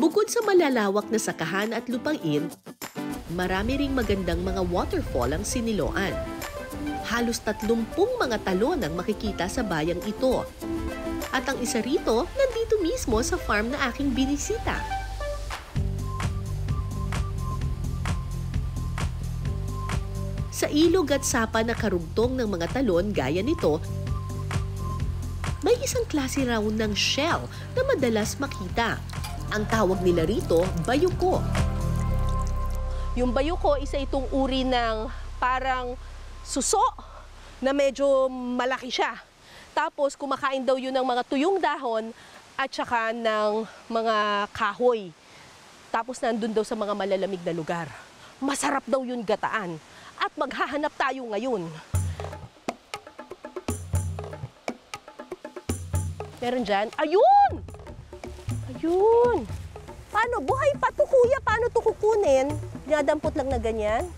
Bukod sa malalawak na sakahan at lupain, marami ring magandang mga waterfall ang Siniloan. Halos 30 mga talon ang makikita sa bayang ito. At ang isa rito, nandito mismo sa farm na aking binisita. Sa ilog at sapa na karugtong ng mga talon gaya nito, may isang klase raw ng shell na madalas makita. Ang tawag nila rito, bayuko. Yung bayuko, isa itong uri ng parang suso na medyo malaki siya. Tapos kumakain daw yun ng mga tuyong dahon at saka ng mga kahoy. Tapos nandun daw sa mga malalamig na lugar. Masarap daw yun gataan. At maghahanap tayo ngayon. Meron dyan? Ayun! Ayun! Paano? Buhay pa to, kuya. Paano to kukunin? Dinadampot lang na ganyan?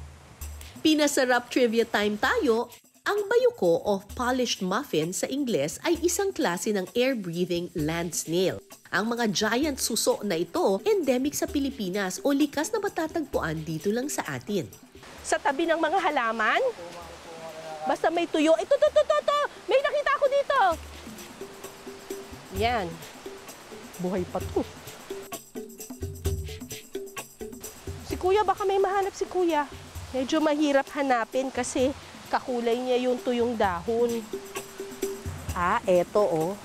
Pinasarap trivia time tayo. Ang bayuko o polished muffin sa Ingles ay isang klase ng air-breathing land snail. Ang mga giant suso na ito, endemic sa Pilipinas o likas na matatagpuan dito lang sa atin. Sa tabi ng mga halaman? Basta may tuyo. Ito. May nakita ako dito. Yan. Buhay pa to. Si kuya, baka may mahanap si kuya. Medyo mahirap hanapin kasi kakulay niya yung tuyong dahon. Ah, eto oh.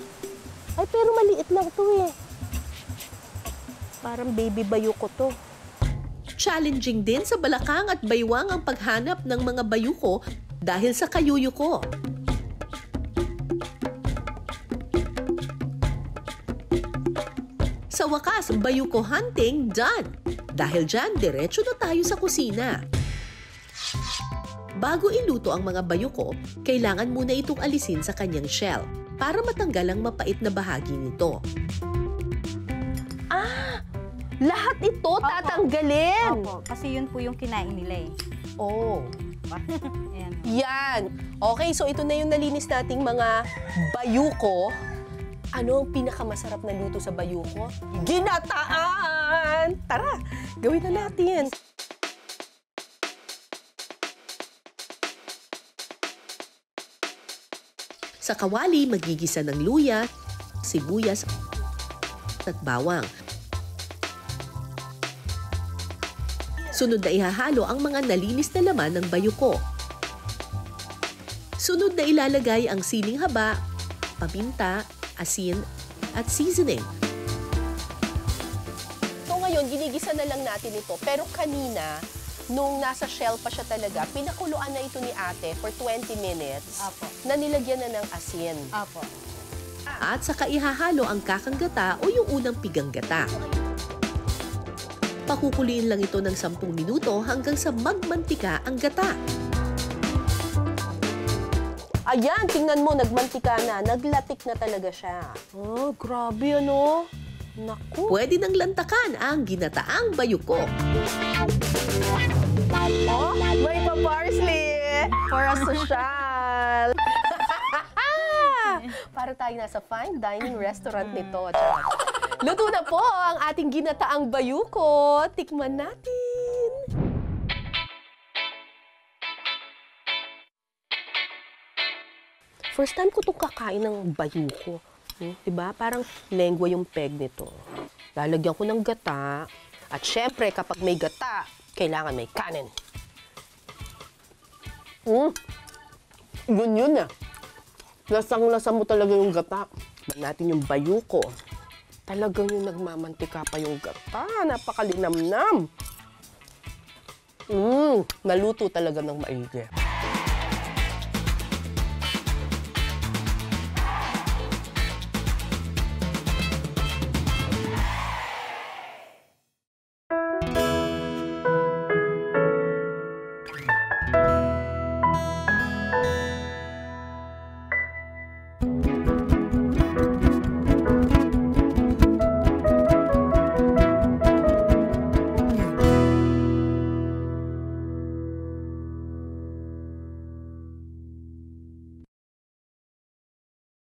Ay, pero maliit lang to eh. Parang baby bayuko to. Challenging din sa balakang at baywang ang paghanap ng mga bayuko dahil sa kayuyuko. Sa wakas, bayuko hunting done. Dahil dyan, diretso na tayo sa kusina. Bago iluto ang mga bayuko, kailangan muna itong alisin sa kanyang shell para matanggal ang mapait na bahagi nito. Ah! Lahat ito tatanggalin! Opo, kasi yun po yung kinain nila eh. Oh. Ayan. Yan! Okay, so ito na yung nalinis nating mga bayuko. Ano ang pinakamasarap na luto sa bayuko? Ginataan! Tara, gawin na natin. Sa kawali, magigisa ng luya, sibuyas at bawang. Sunod na ihahalo ang mga nalinis na laman ng bayuko. Sunod na ilalagay ang siling haba, paminta, asin, at seasoning. So ngayon, ginigisa na lang natin ito. Pero kanina, nung nasa shell pa siya talaga, pinakuluan na ito ni ate for 20 minutes. Apo. Na nilagyan na ng asin. Apo. At saka ihahalo ang kakang gata o yung unang pigang gata. Pakukuliin lang ito ng 10 minuto hanggang sa magmantika ang gata. Ayan, tingnan mo, nagmantika na. Naglatik na talaga siya. Oh, grabe ano. Naku. Pwede nang lantakan ang ginataang bayuko. Oh, may pa-parsley for a social. Para tayo nasa fine dining restaurant nito. Luto na po ang ating ginataang bayuko. Tikman natin. First time ko itong kakain ng bayuko. Diba? Parang lengwa yung peg nito. Lalagyan ko ng gata. At syempre, kapag may gata, kailangan may kanin. Yun ah. Lasang-lasa mo talaga yung gata. Natin yung bayuko. Talagang yung nagmamantika pa yung gata. Napakalinamnam. Naluto talaga ng maigi.